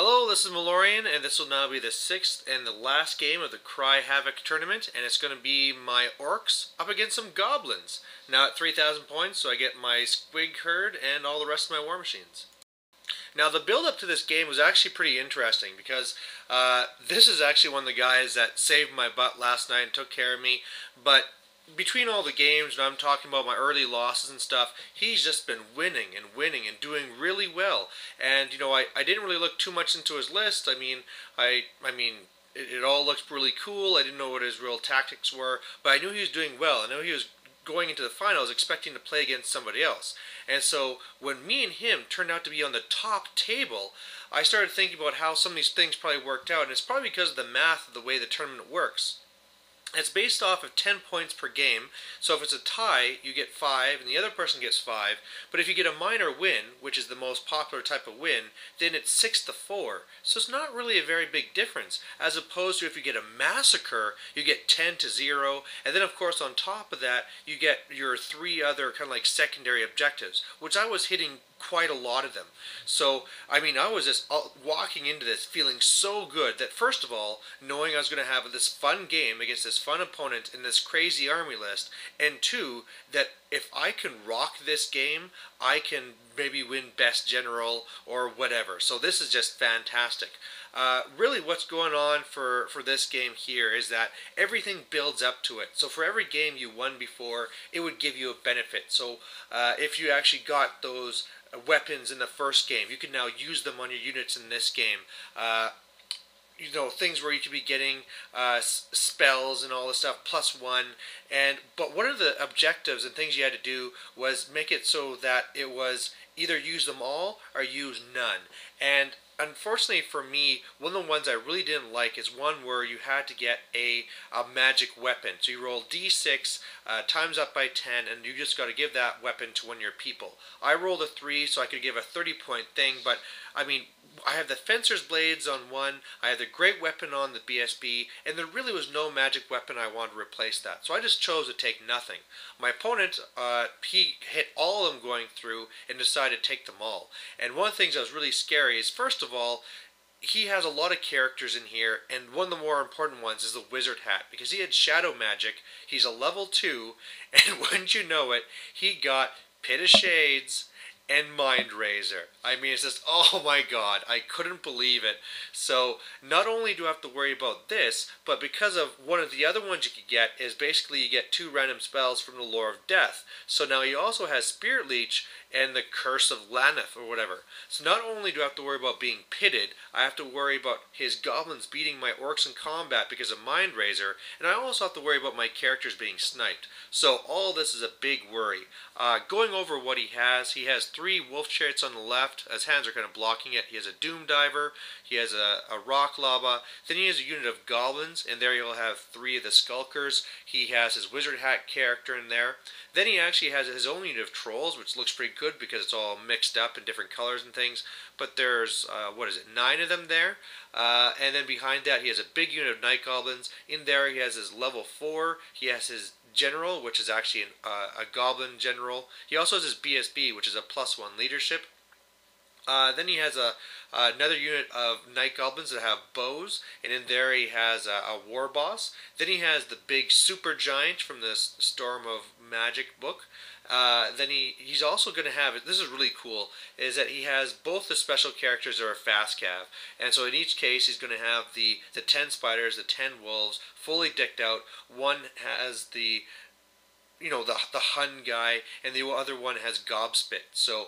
Hello, this is Malorian, and this will now be the sixth and the last game of the Cry Havoc tournament, and it's going to be my Orcs up against some Goblins. Now at 3,000 points, so I get my Squig Herd and all the rest of my War Machines. Now the build-up to this game was actually pretty interesting, because this is actually one of the guys that saved my butt last night and took care of me, but between all the games, and I'm talking about my early losses and stuff, he's just been winning and doing really well. And you know, I didn't really look too much into his list. I mean, it all looked really cool. I didn't know what his real tactics were, but I knew he was doing well. I knew he was going into the finals expecting to play against somebody else. And so when me and him turned out to be on the top table, I started thinking about how some of these things probably worked out, and it's probably because of the math of the way the tournament works. It's based off of 10 points per game, so if it's a tie, you get 5, and the other person gets 5. But if you get a minor win, which is the most popular type of win, then it's 6-4. So it's not really a very big difference, as opposed to if you get a massacre, you get 10-0, and then of course on top of that, you get your 3 other kind of like secondary objectives, which I was hitting quite a lot of them. So, I mean, I was just walking into this feeling so good that, first of all, knowing I was going to have this fun game against this fun opponent in this crazy army list, and 2, that if I can rock this game, I can maybe win Best General or whatever. So this is just fantastic. Really what's going on for this game here is that everything builds up to it. So for every game you won before, it would give you a benefit. So if you actually got those weapons in the first game, you can now use them on your units in this game. You know, things where you could be getting spells and all this stuff +1, but one of the objectives and things you had to do was make it so that it was either use them all or use none. And unfortunately for me, one of the ones I really didn't like is one where you had to get a magic weapon. So you roll d6 times up by 10, and you just got to give that weapon to one of your people. I rolled a 3, so I could give a 30-point thing, but I mean, I have the Fencer's Blades on one, I have the Great Weapon on the BSB, and there really was no magic weapon I wanted to replace that. So I just chose to take nothing. My opponent, he hit all of them going through and decided to take them all. And one of the things that was really scary is, first of all, he has a lot of characters in here, and one of the more important ones is the Wizard Hat, because he had Shadow Magic, he's a level 2, and wouldn't you know it, he got Pit of Shades and Mind Razor. I mean, it's just, oh my god, I couldn't believe it. So, not only do I have to worry about this, but because of one of the other ones you could get is basically you get 2 random spells from the Lore of Death. So now he also has Spirit Leech and the Curse of Laneth or whatever. So not only do I have to worry about being pitted, I have to worry about his goblins beating my orcs in combat because of Mind Razor, and I also have to worry about my characters being sniped. So all this is a big worry. Going over what he has 3 wolf chariots on the left. His hands are kind of blocking it. He has a Doom Diver, he has a Rock Lava, then he has a unit of goblins, and there you'll have 3 of the Skulkers. He has his Wizard Hat character in there. Then he actually has his own unit of trolls, which looks pretty good because it's all mixed up in different colors and things. But there's, 9 of them there. And then behind that he has a big unit of Night Goblins. In there he has his level 4. He has his General, which is actually a Goblin General. He also has his BSB, which is a +1 leadership. Then he has another unit of Night Goblins that have bows, and in there he has a War Boss. Then he has the big Super Giant from the Storm of Magic book. Then he's also going to have, this is really cool, is that he has both the special characters that are fast cav. And so in each case he's going to have the 10 spiders, the 10 wolves, fully decked out. One has the Hun guy, and the other one has Gobspit. So,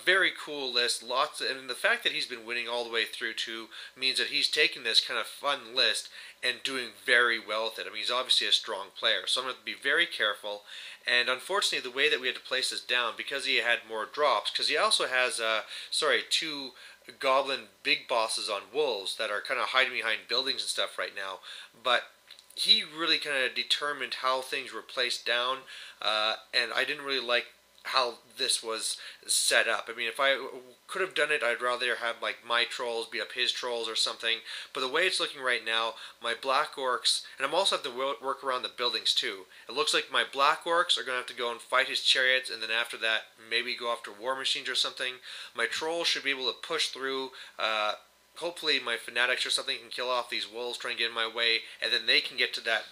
very cool list. And the fact that he's been winning all the way through too means that he's taking this kind of fun list and doing very well with it. I mean, he's obviously a strong player, so I'm going to be very careful. And unfortunately, the way that we had to place this down, because he had more drops, because he also has, 2 goblin big bosses on wolves that are kind of hiding behind buildings and stuff right now, but he really kind of determined how things were placed down, and I didn't really like how this was set up. I mean, if I could have done it, I'd rather have like my trolls be up his trolls or something. But the way it's looking right now, my black orcs, and I'm also have to work around the buildings too. It looks like my black orcs are going to have to go and fight his chariots, and then after that, maybe go after war machines or something. My trolls should be able to push through, hopefully my fanatics or something can kill off these wolves trying to get in my way, and then they can get to that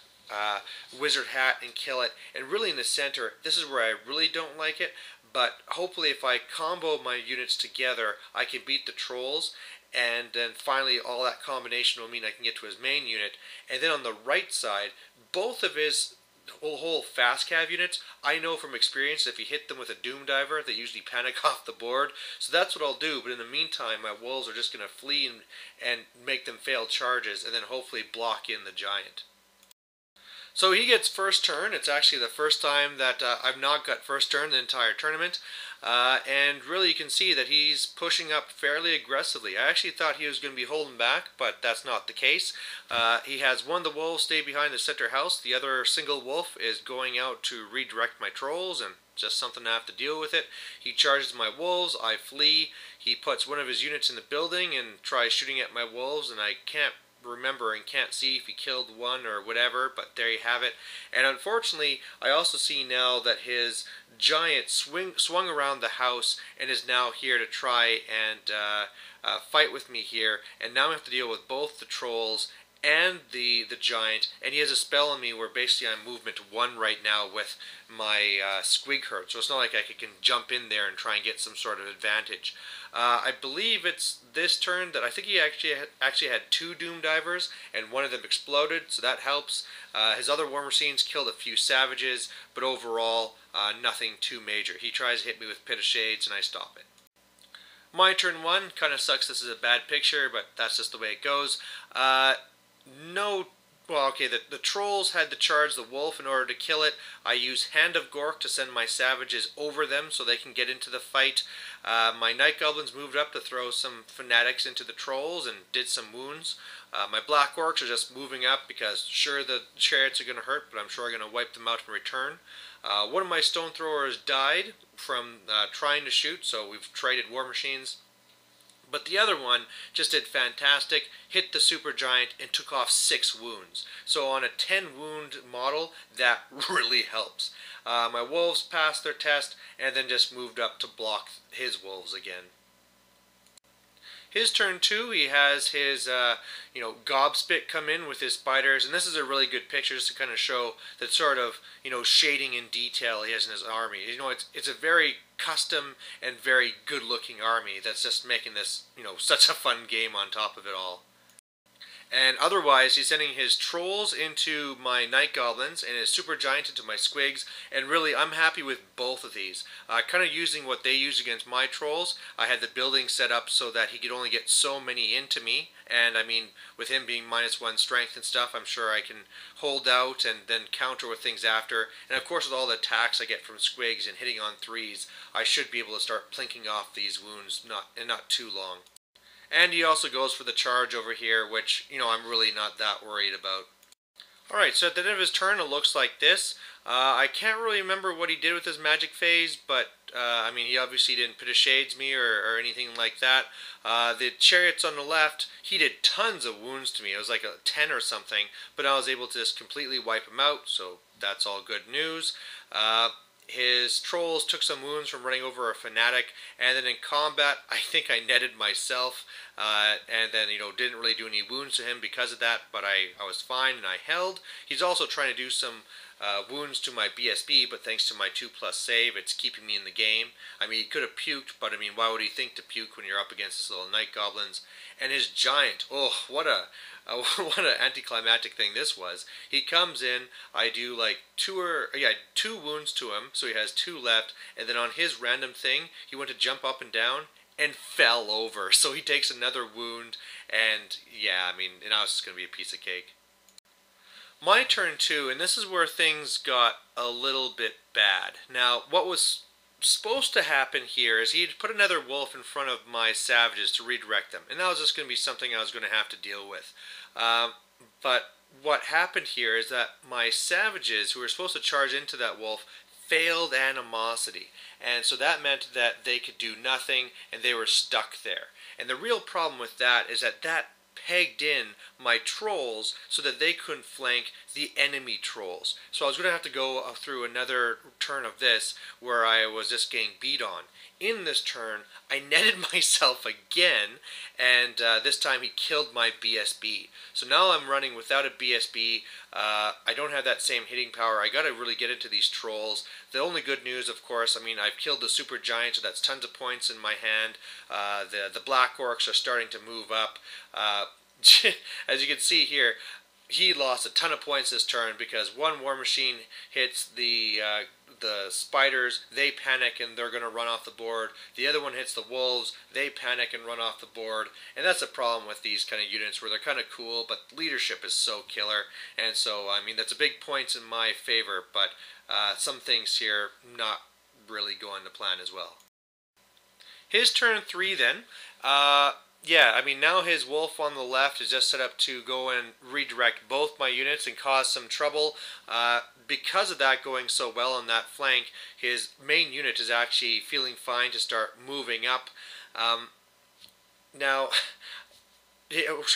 wizard hat and kill it. And really in the center, this is where I really don't like it, but hopefully if I combo my units together, I can beat the trolls, and then finally all that combination will mean I can get to his main unit. And then on the right side, both of his whole fast cav units, I know from experience if you hit them with a doom diver, they usually panic off the board. So that's what I'll do, but in the meantime my wolves are just going to flee and make them fail charges, and then hopefully block in the giant. So he gets first turn. It's actually the first time that I've not got first turn the entire tournament. And really you can see that he's pushing up fairly aggressively. I actually thought he was going to be holding back, but that's not the case. He has one of the wolves stay behind the center house. The other single wolf is going out to redirect my trolls, and just something I have to deal with it. He charges my wolves, I flee. He puts one of his units in the building and tries shooting at my wolves, and I can't remember and can't see if he killed one or whatever, but there you have it. And unfortunately, I also see now that his giant swung around the house and is now here to try and fight with me here. And now I have to deal with both the trolls and the giant, and he has a spell on me where basically I'm movement 1 right now with my squig herd, so it's not like I can jump in there and try and get some sort of advantage. I believe it's this turn that I think he actually had 2 doom divers, and one of them exploded, so that helps. His other war machines killed a few savages, but overall nothing too major. He tries to hit me with Pit of Shades and I stop it. My turn 1, kind of sucks this is a bad picture, but that's just the way it goes. The trolls had to charge the wolf in order to kill it. I use Hand of Gork to send my savages over them so they can get into the fight. My night goblins moved up to throw some fanatics into the trolls and did some wounds. My black orcs are just moving up because sure the chariots are going to hurt, but I'm sure I'm going to wipe them out in return. One of my stone throwers died from trying to shoot, so we've traded war machines. But the other one just did fantastic, hit the supergiant and took off 6 wounds. So on a 10 wound model, that really helps. My wolves passed their test and then just moved up to block his wolves again. His turn 2, he has his gobspit come in with his spiders, and this is a really good picture just to kind of show that sort of shading and detail he has in his army. It's a very custom and very good looking army that's just making this such a fun game on top of it all. And otherwise, he's sending his trolls into my night goblins and his supergiant into my squigs. And really, I'm happy with both of these. Kind of using what they use against my trolls. I had the building set up so that he could only get so many into me. And I mean, with him being -1 strength and stuff, I'm sure I can hold out and then counter with things after. And of course, with all the attacks I get from squigs and hitting on 3s, I should be able to start plinking off these wounds in not too long. And he also goes for the charge over here, which, I'm really not that worried about. Alright, so at the end of his turn, it looks like this. I can't really remember what he did with his magic phase, but, he obviously didn't Pit of Shades me or anything like that. The chariots on the left, he did tons of wounds to me. It was like a 10 or something, but I was able to just completely wipe him out, so that's all good news. His trolls took some wounds from running over a fanatic, and then in combat, I think I netted myself, and then, didn't really do any wounds to him because of that, but I was fine and I held. He's also trying to do some wounds to my BSB, but thanks to my 2+ save, it's keeping me in the game. He could have puked, but why would he think to puke when you're up against his little night goblins? And his giant, what an anticlimactic thing this was. He comes in, I do like 2 wounds to him, so he has 2 left, and then on his random thing, he went to jump up and down and fell over. So he takes another wound, and yeah, now it's just going to be a piece of cake. My turn 2, and this is where things got a little bit bad. Now, what was supposed to happen here is he'd put another wolf in front of my savages to redirect them, and that was just going to be something I was going to have to deal with. But what happened here is that my savages, who were supposed to charge into that wolf, failed animosity, and so that meant that they could do nothing and they were stuck there. And the real problem with that is that pegged in my trolls so that they couldn't flank the enemy trolls. So I was going to have to go through another turn of this where I was just getting beat on. In this turn, I netted myself again, and this time he killed my BSB. So now I'm running without a BSB. I don't have that same hitting power. I got to really get into these trolls. The only good news, of course, I mean, I've killed the super giant, so that's tons of points in my hand. The black orcs are starting to move up. As you can see here, he lost a ton of points this turn because one war machine hits the spiders, they panic and they're going to run off the board. The other one hits the wolves, they panic and run off the board. And that's the problem with these kind of units where they're kind of cool, but leadership is so killer. And so, I mean, that's a big points in my favor, but some things here not really going to plan as well. His turn 3 then. Yeah, I mean, now his wolf on the left is just set up to go and redirect both my units and cause some trouble. Because of that going so well on that flank, his main unit is actually feeling fine to start moving up. Now,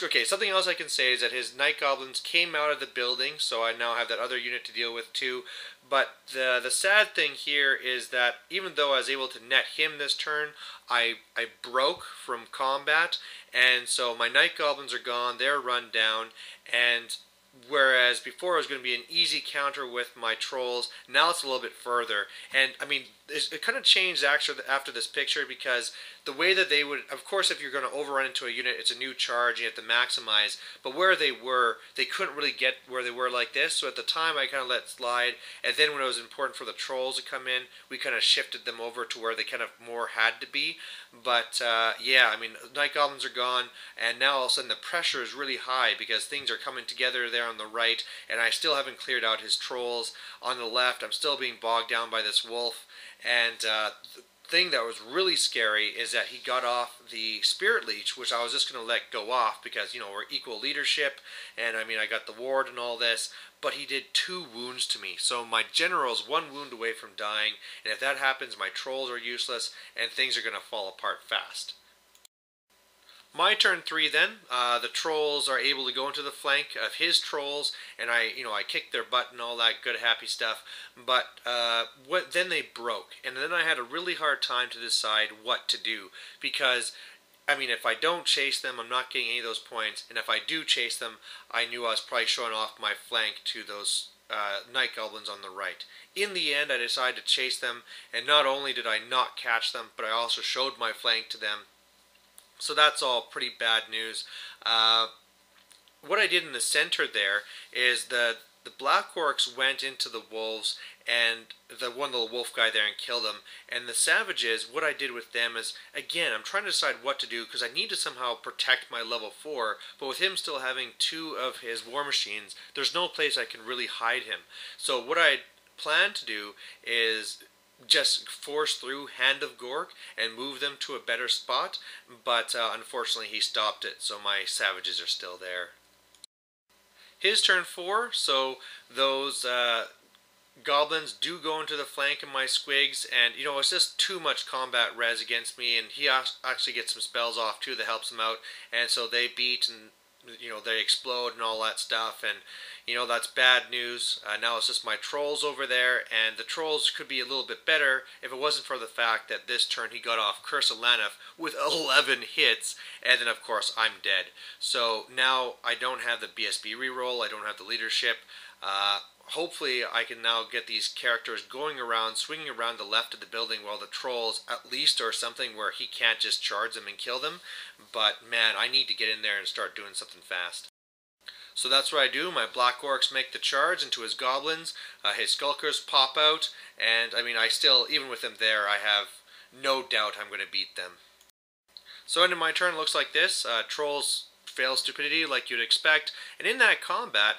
okay, something else I can say is that his night goblins came out of the building, so I now have that other unit to deal with too. But the sad thing here is that even though I was able to net him this turn, I broke from combat, and so my night goblins are gone, they're run down, and whereas before it was going to be an easy counter with my trolls, now it's a little bit further. And I mean, it kind of changed after this picture, because the way that they would, of course, if you're going to overrun into a unit, it's a new charge, you have to maximize, but where they were, they couldn't really get where they were like this, so at the time I kind of let slide, and then when it was important for the trolls to come in, we kind of shifted them over to where they kind of more had to be. But yeah, I mean, night goblins are gone, and now all of a sudden the pressure is really high because things are coming together there on the right, and I still haven't cleared out his trolls. On the left, I'm still being bogged down by this wolf, and the thing that was really scary is that he got off the Spirit Leech, which I was just going to let go off because, you know, we're equal leadership, and I mean, I got the ward and all this, but he did 2 wounds to me. So my general's 1 wound away from dying, and if that happens, my trolls are useless, and things are going to fall apart fast. My turn 3 then, the trolls are able to go into the flank of his trolls, and I kicked their butt and all that good happy stuff, but then they broke, and then I had a really hard time to decide what to do, because, I mean, if I don't chase them, I'm not getting any of those points, and if I do chase them, I knew I was probably showing off my flank to those night goblins on the right. In the end, I decided to chase them, and not only did I not catch them, but I also showed my flank to them. So that's all pretty bad news. What I did in the center there is the black orcs went into the wolves, and the one little wolf guy there, and killed them. And the savages, what I did with them is, again, I'm trying to decide what to do because I need to somehow protect my level 4, but with him still having 2 of his war machines, there's no place I can really hide him. So what I plan to do is just force through Hand of Gork and move them to a better spot, but unfortunately he stopped it, so my savages are still there. His turn 4, so those goblins do go into the flank of my squigs, and you know, it's just too much combat res against me, and he actually gets some spells off too that helps him out, and so they beat, and you know, they explode and all that stuff, and you know, that's bad news. Now it's just my trolls over there, and the trolls could be a little bit better if it wasn't for the fact that this turn he got off Curse of Laneth with 11 hits, and then of course I'm dead. So now I don't have the BSB reroll, I don't have the leadership. Hopefully I can now get these characters going around, swinging around the left of the building while the trolls at least are something where he can't just charge them and kill them. But man, I need to get in there and start doing something fast. So that's what I do. My black orcs make the charge into his goblins. His skulkers pop out, and I mean, I still, even with them there, I have no doubt I'm going to beat them. So end of my turn looks like this. Trolls fail stupidity like you'd expect, and in that combat,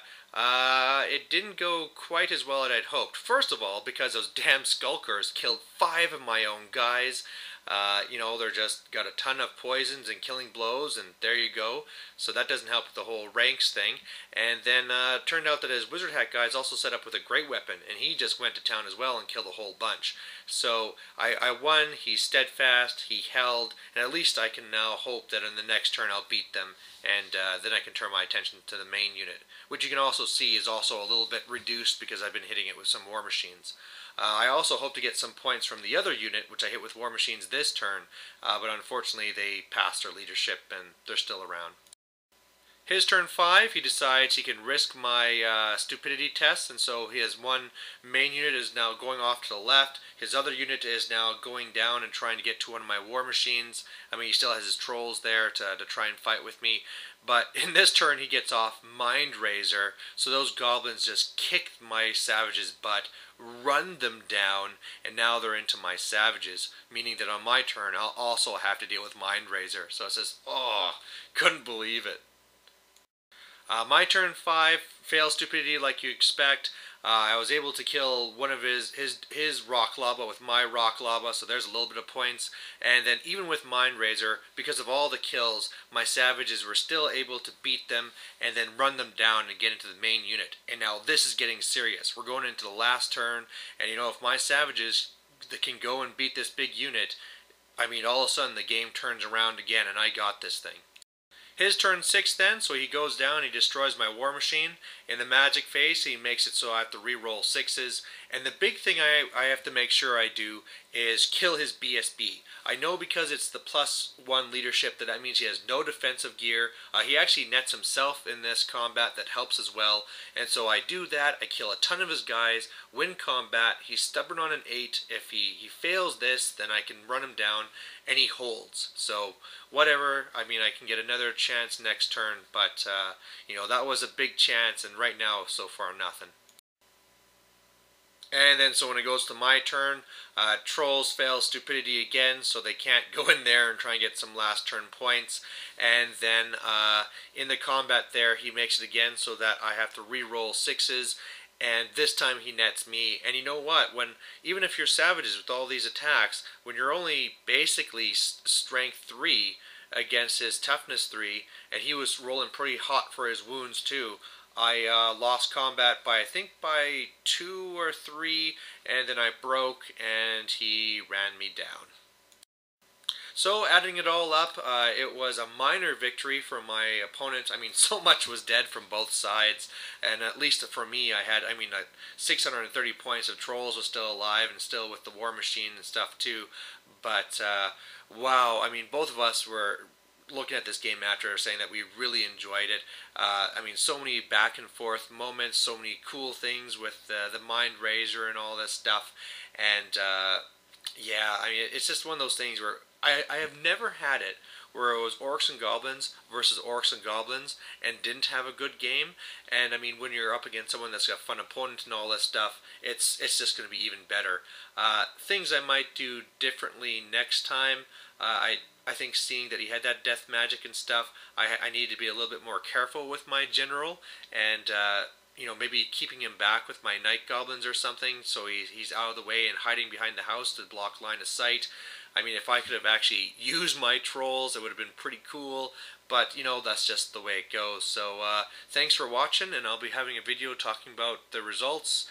it didn't go quite as well as I'd hoped. First of all, because those damn skulkers killed 5 of my own guys. You know, they're just got a ton of poisons and killing blows, and there you go. So that doesn't help with the whole ranks thing. And then turned out that his wizard hat guy is also set up with a great weapon, and he just went to town as well and killed a whole bunch. So I won, he's steadfast, he held, and at least I can now hope that in the next turn I'll beat them and then I can turn my attention to the main unit, which you can also see is also a little bit reduced because I've been hitting it with some war machines. I also hope to get some points from the other unit, which I hit with war machines this turn, but unfortunately they passed their leadership and they're still around. His turn 5, he decides he can risk my stupidity test, and so his one main unit is now going off to the left. His other unit is now going down and trying to get to one of my war machines. I mean, he still has his trolls there to try and fight with me. But in this turn, he gets off Mind Razor, so those goblins just kick my savages' butt, run them down, and now they're into my savages, meaning that on my turn, I'll also have to deal with Mind Razor. So it says, oh, couldn't believe it. My turn 5, fail stupidity like you expect. I was able to kill one of his rock lava with my rock lava, so there's a little bit of points. And then even with Mind Razor, because of all the kills, my savages were still able to beat them and then run them down and get into the main unit. And now this is getting serious. We're going into the last turn, and you know, if my savages that can go and beat this big unit, I mean, all of a sudden the game turns around again and I got this thing. His turn 6 then, so he goes down, he destroys my war machine. In the magic phase, he makes it so I have to re-roll 6s. And the big thing I have to make sure I do is kill his BSB. I know because it's the +1 leadership that means he has no defensive gear. He actually nets himself in this combat, that helps as well. And so I do that, I kill a ton of his guys, win combat. He's stubborn on an 8. If he fails this, then I can run him down, and he holds. So whatever, I mean, I can get another chance next turn, but you know, that was a big chance, and right now so far nothing. And then so when it goes to my turn, trolls fail stupidity again, so they can't go in there and try and get some last turn points. And then in the combat there, he makes it again so that I have to re-roll 6s. And this time he nets me. And you know what? Even if you're savages with all these attacks, when you're only basically strength 3 against his toughness 3, and he was rolling pretty hot for his wounds too, I lost combat by, I think, by 2 or 3, and then I broke, and he ran me down. So, adding it all up, it was a minor victory for my opponent. I mean, so much was dead from both sides, and at least for me, I had, 630 points of trolls was still alive, and still with the war machine and stuff too. But, wow, I mean, both of us were looking at this game after, saying that we really enjoyed it. So many back and forth moments, so many cool things with the Mind Razor and all this stuff. And yeah, I mean, it's just one of those things where I have never had it where it was Orcs and Goblins versus Orcs and Goblins and didn't have a good game. And I mean, when you're up against someone that's got a fun opponent and all this stuff, it's just going to be even better. Things I might do differently next time. I think seeing that he had that death magic and stuff, I need to be a little bit more careful with my general, and you know, maybe keeping him back with my night goblins or something, so he's out of the way and hiding behind the house to block line of sight. I mean, if I could have actually used my trolls, it would have been pretty cool, but you know, that's just the way it goes. So thanks for watching, and I'll be having a video talking about the results,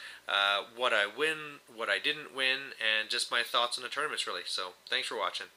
what I win, what I didn't win, and just my thoughts on the tournaments really. So thanks for watching.